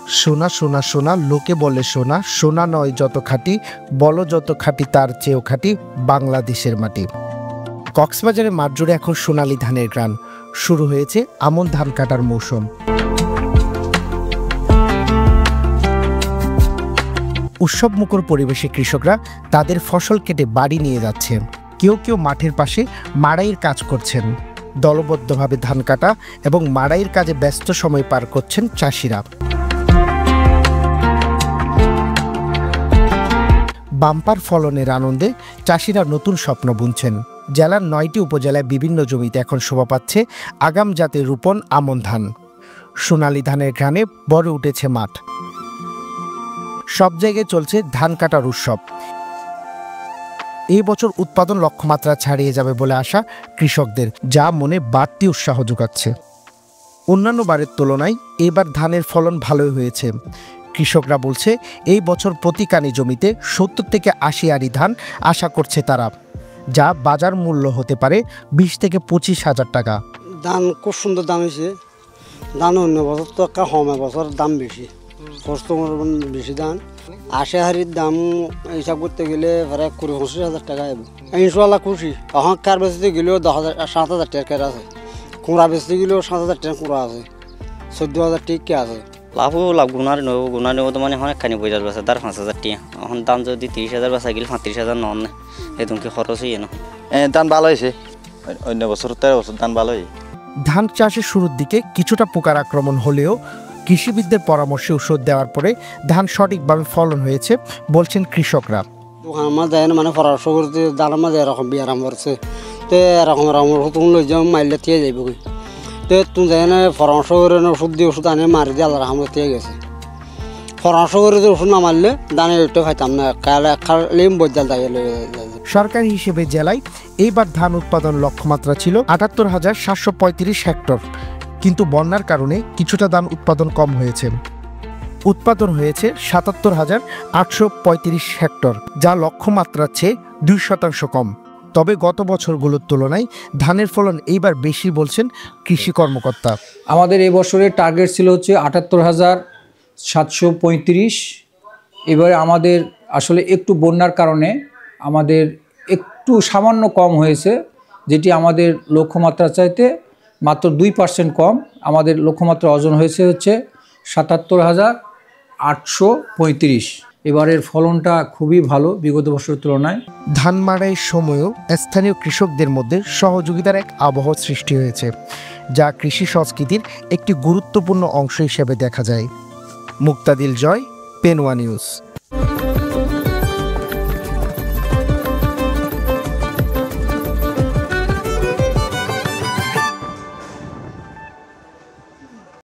সোনা সোনা সোনা লোকে বলে সোনা, সোনা নয় যত খাঁটি, বলো যত খাঁটি তার চেয়েও খাঁটি বাংলাদেশের মাটি। কক্সবাজারের মাঠ জুড়ে এখন সোনালী ধানের গ্রান। শুরু হয়েছে আমন ধান কাটার মৌসুম। উৎসবমুখর পরিবেশে কৃষকরা তাদের ফসল কেটে বাড়ি নিয়ে যাচ্ছেন। কেউ কেউ মাঠের পাশে মাড়াইয়ের কাজ করছেন। দলবদ্ধভাবে ধান কাটা এবং মাড়াইয়ের কাজে ব্যস্ত সময় পার করছেন চাষিরা। বাম্পার ফলনের আনন্দে চাষিরা নতুন স্বপ্ন বুনছেন। জেলার 9টি উপজেলায় বিভিন্ন জমিতে এখন শোভা পাচ্ছে আগাম জাতের রোপণ আমন ধান। সোনালী ধানের ঘ্রাণে ভরে উঠেছে মাঠ। সব জায়গায় চলছে ধান কাটার উৎসব। এই বছর উৎপাদন লক্ষ্যমাত্রা ছাড়িয়ে যাবে বলে আশা কৃষকদের, যা মনে বাড়তি উৎসাহ যোগাচ্ছে। অন্যান্য বারের তুলনায় এবার ধানের ফলন ভালোই হয়েছে। কৃষকরা বলছে এই বছর প্রতি কানি জমিতে 70 থেকে 80 আড়ি ধান আশা করছে তারা, যা বাজার মূল্য হতে পারে 20 থেকে 25 হাজার টাকা। ধান খুব সুন্দর দাম হয়েছে। ধান অন্য বছর তো একটা কম, বছর দাম বেশি, কষ্ট বেশি। ধান 80 হাড়ির দাম হিসাব করতে গেলে প্রায় 20-25 হাজার টাকা হবে। ইনশাল্লাহ খুশি। এখন কার বেচতে গেলেও 7,000 টাকার আছে, কুড়া বেচতে গেলেও 7,000 টাকা কুড়া আছে, 14,000 টাকা আছে। লাভ গুণার নেব তো মানে অনেকখানি বইজার বেচা, তার 5,000 টাকা। এখন দাম যদি 30,000 বেচা গেলে 35,000 নন না, এরকম কি খরচ হইয়ে না। ধান ভালো হয়েছে, অন্য বছর 13 বছর ধান ভালো হয়। ধান চাষের শুরুর দিকে কিছুটা পোকার আক্রমণ হলেও কৃষিবিদদের পরামর্শে ওষুধ দেওয়ার পরে ধান সঠিকভাবে ফলন হয়েছে বলছেন কৃষকরা। দোকান আমার যায় না, মানে পরামর্শ করতে ধানের মাঝে এরকম বিয়ারাম করছে, তো এরকম তুমি লই যাও মাইলে দিয়ে যাইব। তো তুমি যাই না পরামর্শ করে ওষুধ দিয়ে ওষুধ আনে মারি দিয়ে আল্লাহ রহমত দিয়ে গেছে। পরামর্শ করে ওষুধ না মারলে ধানের ওইটা খাইতাম না, খালি বজাল দাঁড়িয়ে। সরকারি হিসেবে জেলায় এইবার ধান উৎপাদন লক্ষ্যমাত্রা ছিল ৭৮,৭৩৫ হেক্টর, কিন্তু বন্যার কারণে কিছুটা ধান উৎপাদন কম হয়েছে। উৎপাদন হয়েছে ৭৭,৮৩৫ হেক্টর, যা লক্ষ্যমাত্রার চেয়ে ২% কম। তবে গত বছরগুলোর তুলনায় ধানের ফলন এইবার বেশি বলছেন কৃষি কর্মকর্তা। আমাদের এই বছরের টার্গেট ছিল হচ্ছে ৭৮,৭৩৫। এবারে আমাদের আসলে একটু বন্যার কারণে আমাদের একটু সামান্য কম হয়েছে, যেটি আমাদের লক্ষ্যমাত্রা চাইতে মাত্র 2% কম। আমাদের লক্ষ্যমাত্রা অর্জন হয়েছে হচ্ছে ৭৭,৮৩৫। এবারের ফলনটা খুবই ভালো বিগত বছরের তুলনায়। ধান মাড়াইয়ের সময়ও স্থানীয় কৃষকদের মধ্যে সহযোগিতার এক আবহ সৃষ্টি হয়েছে, যা কৃষি সংস্কৃতির একটি গুরুত্বপূর্ণ অংশ হিসেবে দেখা যায়। মুক্তাদিল জয়, পেনওয়া নিউজ।